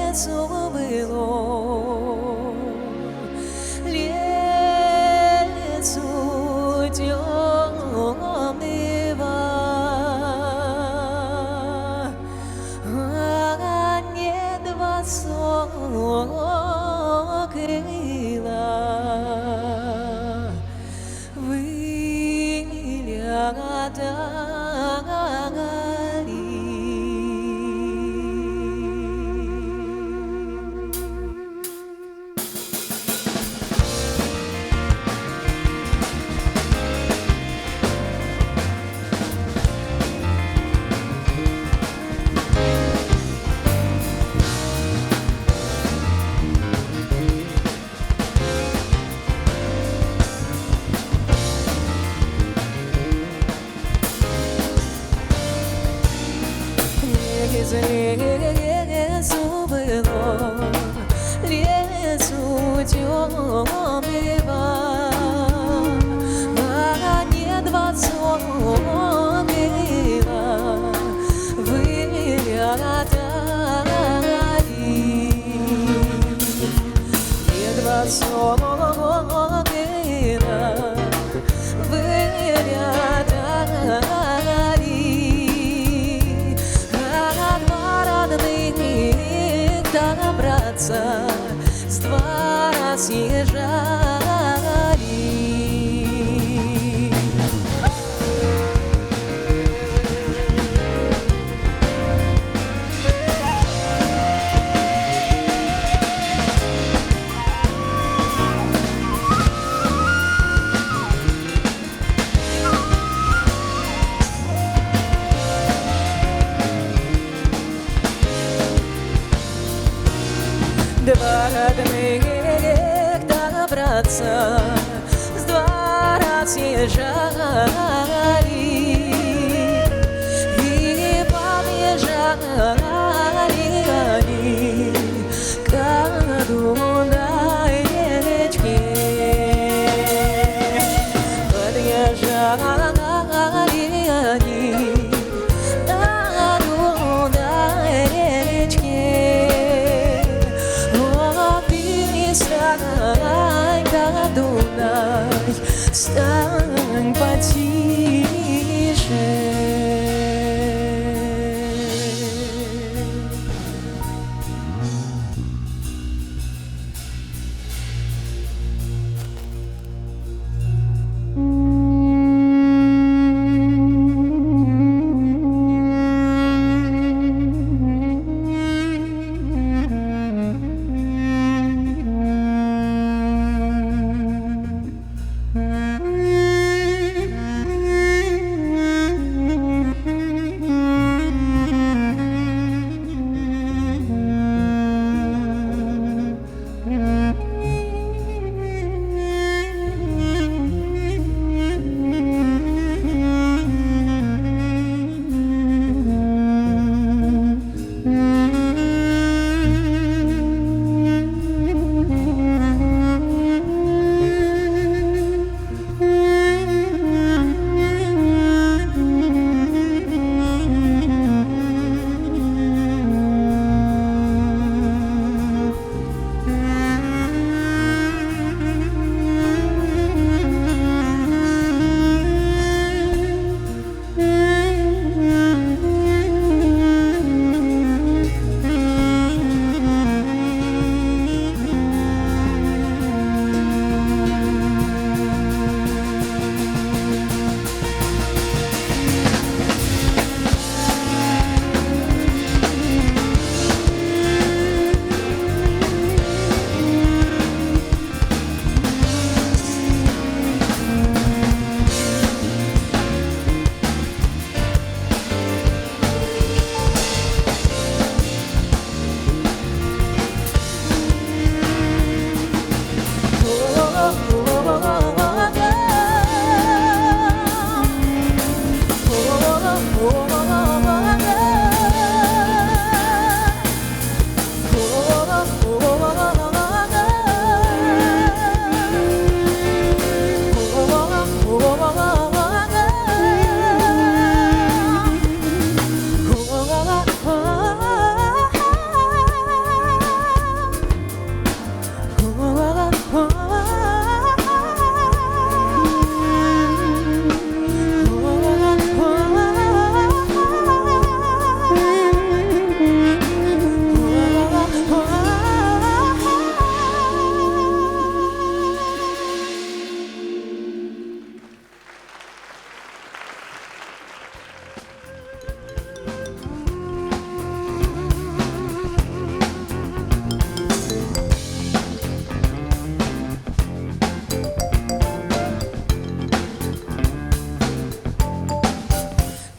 лесу было, лесу темного, а небо сокрыло, лесу было, лесу темного, а небо сокрыло, выглядали, небо сокрыло, выглядали. Добраться с двора съезжали. Два родных добраться с двора съезжали и побежали они к Дунай речке. Подъезжали они на Дунай речке. Стань, да, Дунай, стань потише.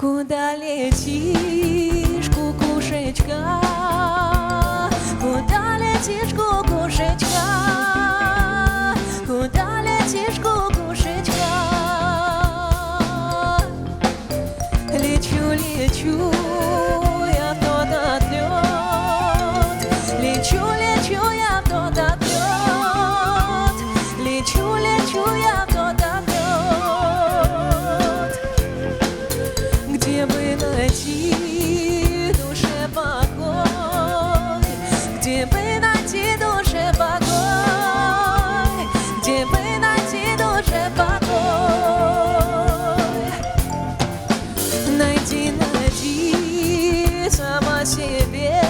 Куда летишь, кукушечка? Куда летишь, кукушечка? Куда летишь, кукушечка? Лечу, лечу, я в тот отлет. Лечу, лечу, я в тот отлет. Лечу, лечу, я в тот отлет. Где бы найти душе покой? Где бы найти душе покой? Где бы найти душе покой? Найди, найди сама себе.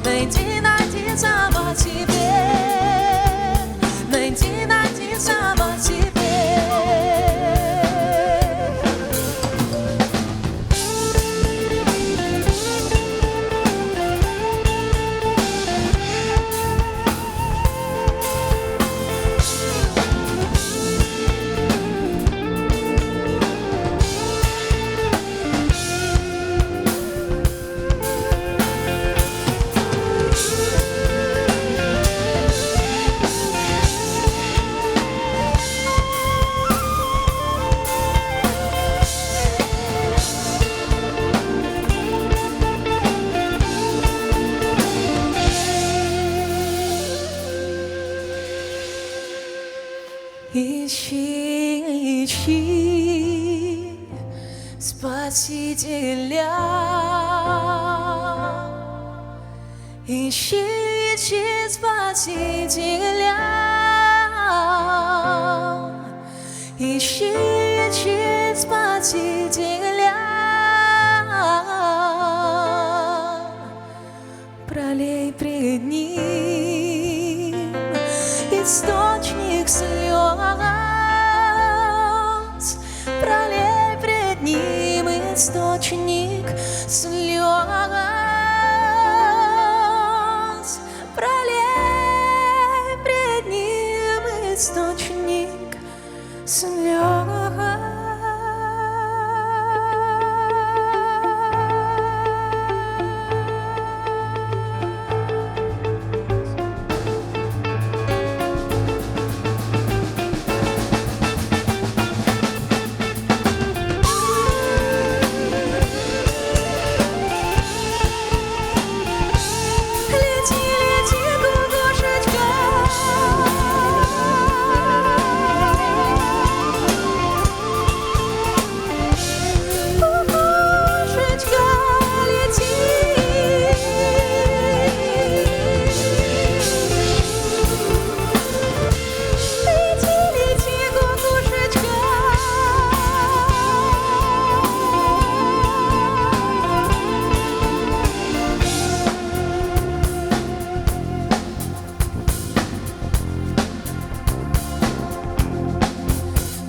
Найди, найди сама себе. Найди, найди сама себе. Ищи, ищи Спасителя. Ищи, ищи Спасителя. Ищи, ищи Спасителя. Пролей пред ним источник слез. Пролей пред ним источник слез. Пролей пред ним источник слез.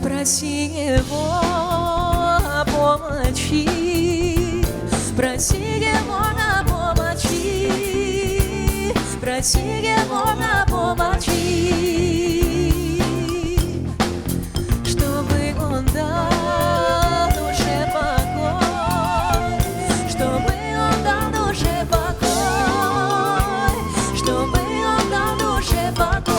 Проси его о помощи, проси его о помощи, проси его о помощи, чтобы он дал душе покой, чтобы он дал душе покой, чтобы он дал душе покой.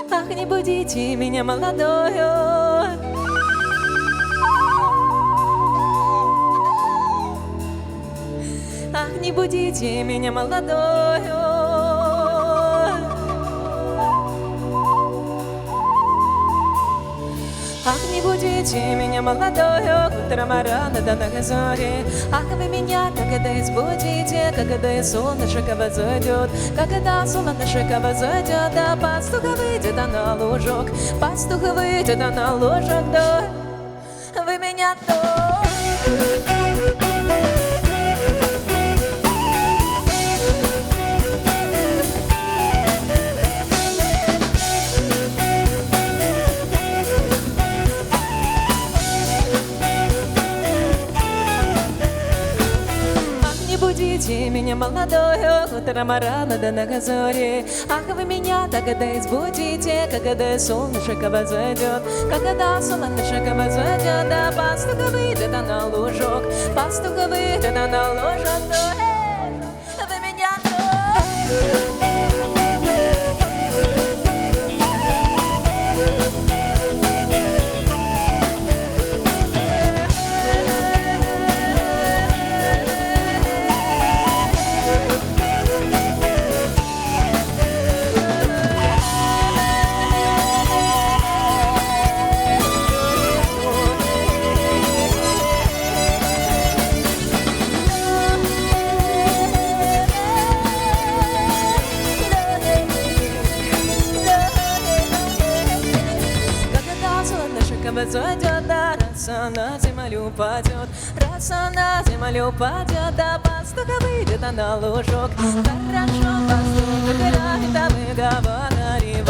Ах, не будите меня молодою. Ах, не будите меня молодою. Ах, не будите меня молодою, утром рано до зари. Ах, вы меня когда избудите, когда солнышко возойдет, когда солнышко возойдет, да пастух выйдет на лужок, пастух выйдет на лужок, да вы меня то. Будите меня молодою, утром рано до зари. Ах, вы меня тогда избудите, когда солнышко возойдет, когда солнышко возойдет, да пастух выйдет на лужок, пастух выйдет на лужок, да вы меня то. Возойдет, да, роса на землю падет, роса на землю падет, да пастух выйдет на лужок. Хорошо, пастух играет, да выговаривает.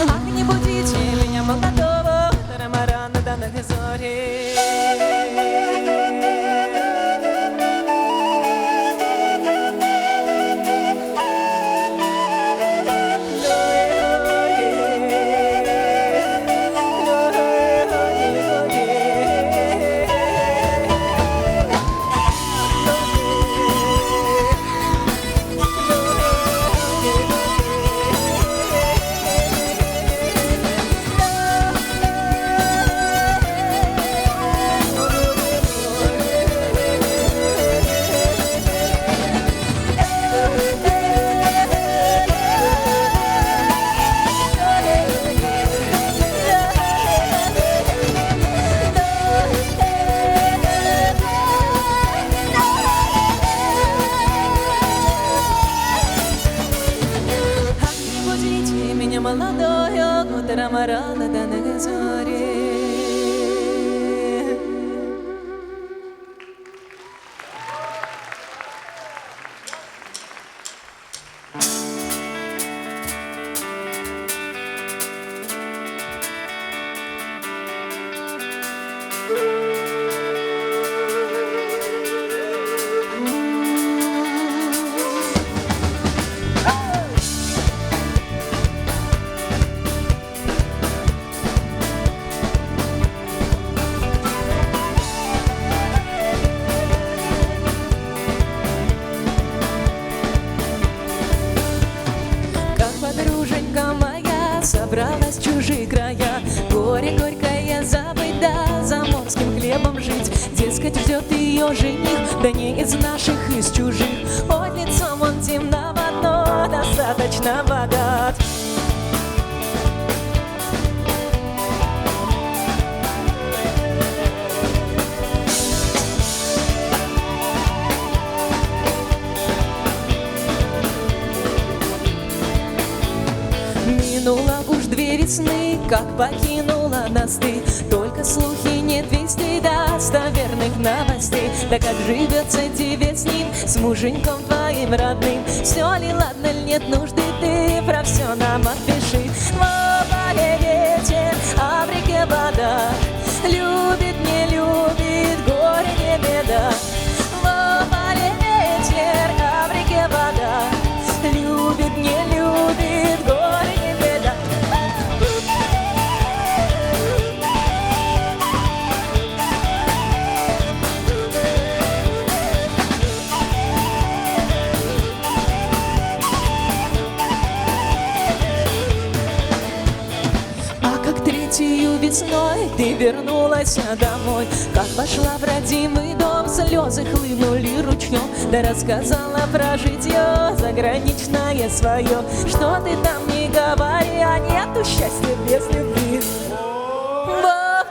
Ах, не будите меня молодого, утром рано до зари. Молодою, утром рано до зари. Собралась в чужие края, горе горькое забыть, да заморским хлебом жить. Дескать, ждет ее жених, да не из наших, из чужих. Под лицом он темного, но достаточно богат. Минула уж 2 весны, как покинула нас ты. Только слухи, нет вести достоверных новостей. Да как живется тебе с ним, с муженьком твоим родным? Все ли ладно, ли нет нужды, ты про все нам отпиши. В поле ветер, а в реке вода, любит, не любит, горе не беда. В поле ветер, а в реке вода, любит, не любит, горе не беда. Весной ты вернулась домой, как вошла в родимый дом, слезы хлынули ручьем. Да рассказала про житье заграничное свое. Что ты там не говори, а нету счастья без любви. В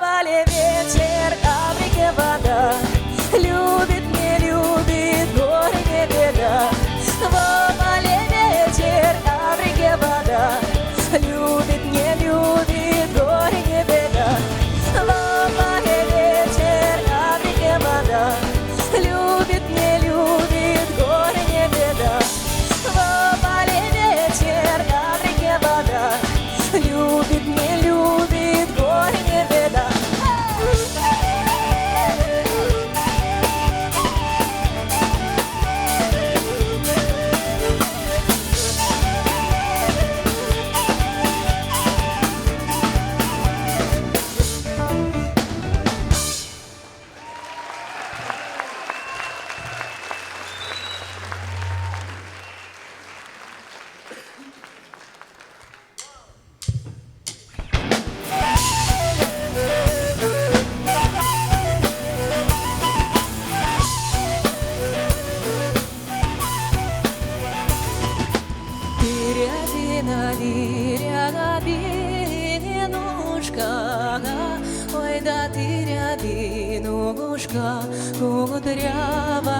рябинушка кудрявая,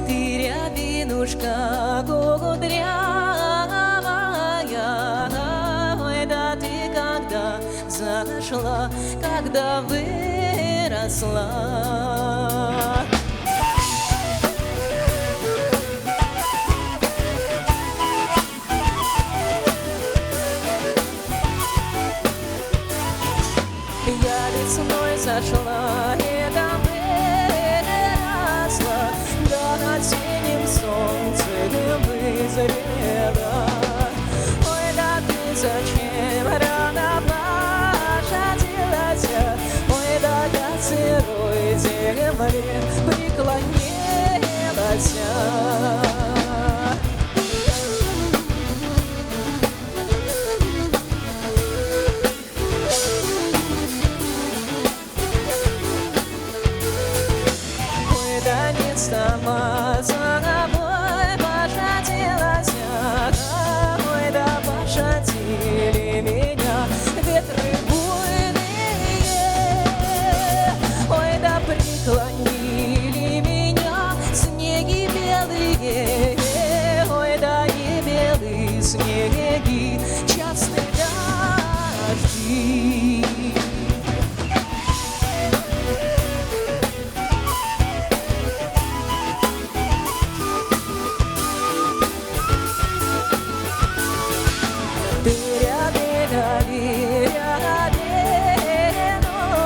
ты рябинушка кудрявая. Ой, да ты когда зашла, когда выросла. Я весной зашла, это выросла, да над синим солнцем вызрела. Ой, да ты зачем рано пожадилась? Ой, да я сырой земле преклонилась. Сама за тобой пожадилась, ой, да пожадили меня ветры буйные, ой, да преклонили меня снеги белые, ой, да и белые снеги, частые дожди. Ты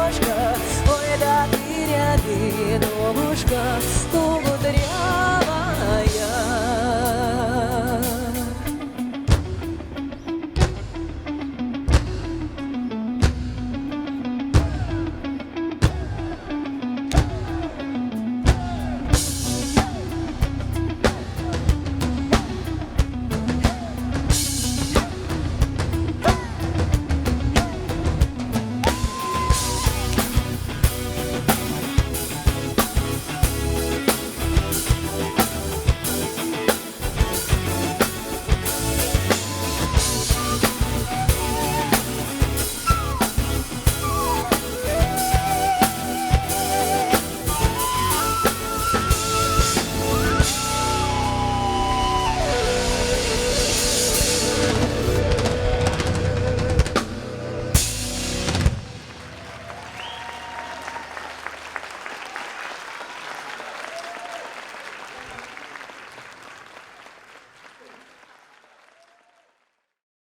рябинушка, ой, да ты рябинушка,